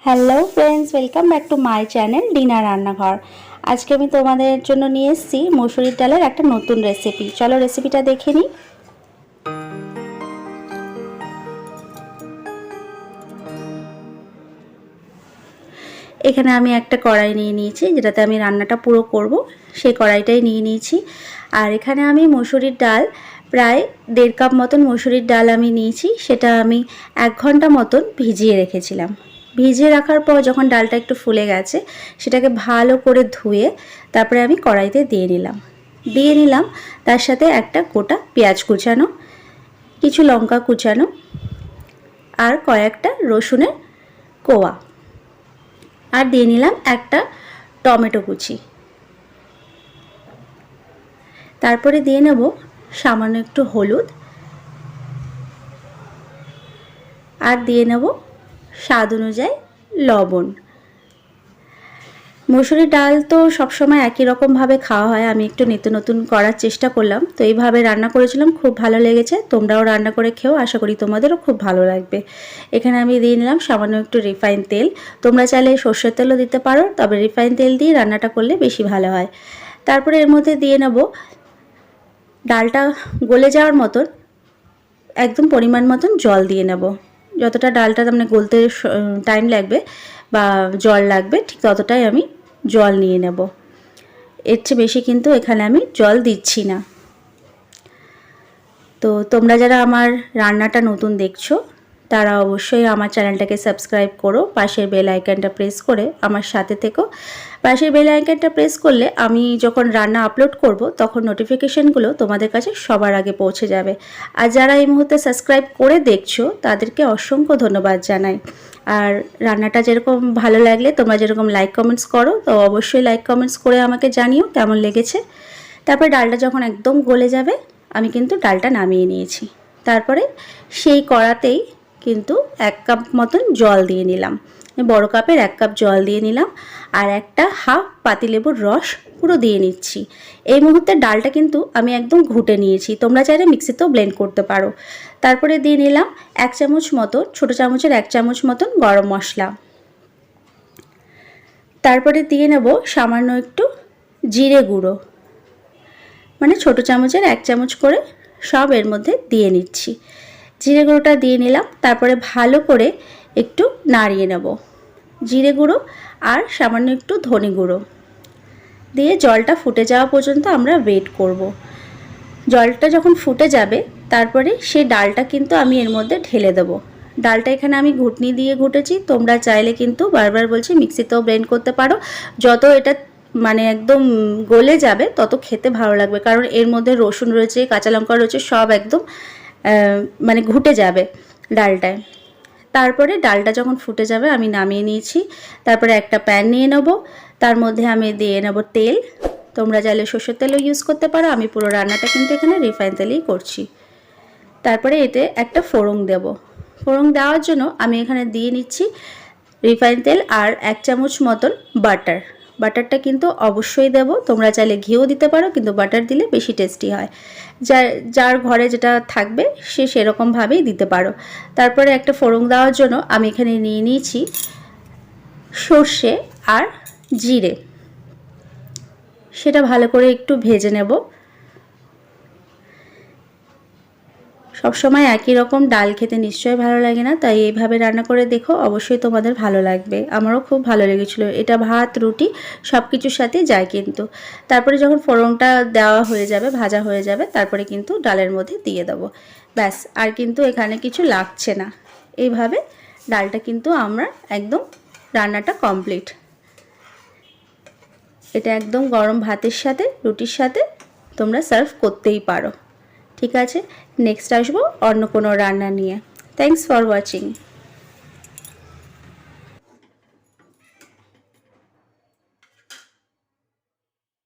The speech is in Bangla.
Hello friends, welcome back to my channel dinner রান্নাঘর। আজকে আমি তোমাদের জন্য নিয়ে এসেছি মসুরির ডালের একটা নতুন রেসিপি। চলো রেসিপিটা দেখে নিই। এখানে আমি একটা কড়াই নিয়ে নিয়েছি, যেটাতে আমি রান্নাটা পুরো করব, সেই কড়াইটাই নিয়ে নিয়েছি। আর এখানে আমি মসুরির ডাল প্রায় 1.5 কাপ মতন মসুরির ডাল আমি নিয়েছি। সেটা আমি 1 ঘন্টা মতন ভিজিয়ে রেখেছিলাম। ভিজিয়ে রাখার পর যখন ডালটা একটু ফুলে গেছে, সেটাকে ভালো করে ধুয়ে তারপরে আমি কড়াইতে দিয়ে নিলাম। তার সাথে একটা গোটা পেঁয়াজ কুচানো, কিছু লঙ্কা কুচানো আর কয়েকটা রসুনের কোয়া, আর দিয়ে নিলাম একটা টমেটো কুচি। তারপরে দিয়ে নেব সামান্য একটু হলুদ, আর দিয়ে নেব স্বাদ অনুযায়ী লবণ। মসুরির ডাল তো সবসময় একই রকমভাবে খাওয়া হয়, আমি একটু নিত্য নতুন করার চেষ্টা করলাম, তো এইভাবে রান্না করেছিলাম, খুব ভালো লেগেছে। তোমরাও রান্না করে খেও, আশা করি তোমাদেরও খুব ভালো লাগবে। এখানে আমি দিয়ে নিলাম সামান্য একটু রিফাইন তেল। তোমরা চাইলে সর্ষের তেলও দিতে পারো, তবে রিফাইন তেল দিয়ে রান্নাটা করলে বেশি ভালো হয়। তারপরে এর মধ্যে দিয়ে নেব ডালটা গলে যাওয়ার মতন একদম পরিমাণ মতন জল দিয়ে নেব। যতটা ডালটা মানে গলতে টাইম লাগবে বা জল লাগবে, ঠিক ততটাই আমি জল নিয়ে নেব। এর চেয়ে বেশি কিন্তু এখানে আমি জল দিচ্ছি না। তো তোমরা যারা আমার রান্নাটা নতুন দেখছো, তারা অবশ্যই আমার চ্যানেলটাকে সাবস্ক্রাইব করো, পাশের বেল আইকনটা প্রেস করে আমার সাথে থেকো। পাশের বেল আইকনটা প্রেস করলে আমি যখন রান্না আপলোড করব, তখন নোটিফিকেশনগুলো তোমাদের কাছে সবার আগে পৌঁছে যাবে। আর যারা এই মুহূর্তে সাবস্ক্রাইব করে দেখছো, তাদেরকে অসংখ্য ধন্যবাদ জানাই। আর রান্নাটা যেরকম ভালো লাগলে তোমরা যেরকম লাইক কমেন্টস করো, তো অবশ্যই লাইক কমেন্টস করে আমাকে জানিও কেমন লেগেছে। তারপরে ডালটা যখন একদম গলে যাবে, আমি কিন্তু ডালটা নামিয়ে নিয়েছি। তারপরে সেই কড়াতেই কিন্তু 1 কাপ মতন জল দিয়ে নিলাম, বড় কাপের 1 কাপ জল দিয়ে নিলাম, আর একটা হাফ পাতিলেবুর রস পুরো দিয়ে নিচ্ছি। এই মুহূর্তে ডালটা কিন্তু আমি একদম ঘুটে নিয়েছি, তোমরা চাইলে মিক্সিতেও ব্লেন্ড করতে পারো। তারপরে দিয়ে নিলাম 1 চামচ মতন, ছোটো চামচের 1 চামচ মতন গরম মশলা। তারপরে দিয়ে নেব সামান্য একটু জিরে গুঁড়ো, মানে ছোটো চামচের 1 চামচ করে সব এর মধ্যে দিয়ে নিচ্ছি। জিরে গুঁড়োটা দিয়ে নিলাম, তারপরে ভালো করে একটু নাড়িয়ে নেব। জিরে গুঁড়ো আর সামান্য একটু ধনে গুঁড়ো দিয়ে জলটা ফুটে যাওয়া পর্যন্ত আমরা ওয়েট করব। জলটা যখন ফুটে যাবে, তারপরে সেই ডালটা কিন্তু আমি এর মধ্যে ঢেলে দেবো। ডালটা এখানে আমি ঘুটনি দিয়ে ঘুটেছি, তোমরা চাইলে কিন্তু বারবার বলছি মিক্সিতেও ব্লেন্ড করতে পারো। যত এটা মানে একদম গলে যাবে, তত খেতে ভালো লাগবে, কারণ এর মধ্যে রসুন রয়েছে, কাঁচা লঙ্কা রয়েছে, সব একদম মানে ঘুটে যাবে ডালটায়। তারপরে ডালটা যখন ফুটে যাবে, আমি নামিয়ে নিয়েছি। তারপরে একটা প্যান নিয়ে নেব, তার মধ্যে আমি দিয়ে নেব তেল। তোমরা চাইলে সর্ষের তেলও ইউজ করতে পারো, আমি পুরো রান্নাটা কিন্তু এখানে রিফাইন তেলেই করছি। তারপরে এতে একটা ফোড়ন দেব। ফোড়ন দেওয়ার জন্য আমি এখানে দিয়ে নিচ্ছি রিফাইন তেল আর 1 চামচ মতন বাটার। বাটারটা কিন্তু অবশ্যই দেব, তোমরা চাইলে ঘিও দিতে পারো, কিন্তু বাটার দিলে বেশি টেস্টি হয়। যার ঘরে যেটা থাকবে সে সেরকমভাবেই দিতে পারো। তারপরে একটা ফোড়ন দেওয়ার জন্য আমি এখানে নিয়ে নিয়েছি সর্ষে আর জিরে, সেটা ভালো করে একটু ভেজে নেব। সবসময় একই রকম ডাল খেতে নিশ্চয়ই ভালো লাগে না, তাই এইভাবে রান্না করে দেখো, অবশ্যই তোমাদের ভালো লাগবে। আমারও খুব ভালো লেগেছিলো, এটা ভাত রুটি সব কিছুর সাথে যায় কিন্তু। তারপরে যখন ফোড়নটা দেওয়া হয়ে যাবে, ভাজা হয়ে যাবে, তারপরে কিন্তু ডালের মধ্যে দিয়ে দেবো। ব্যাস, আর কিন্তু এখানে কিছু লাগছে না। এইভাবে ডালটা কিন্তু আমরা একদম রান্নাটা কমপ্লিট। এটা একদম গরম ভাতের সাথে, রুটির সাথে তোমরা সার্ভ করতেই পারো। ঠিক আছে, নেক্সট আসবো অন্য কোনো রান্না নিয়ে। Thanks for watching.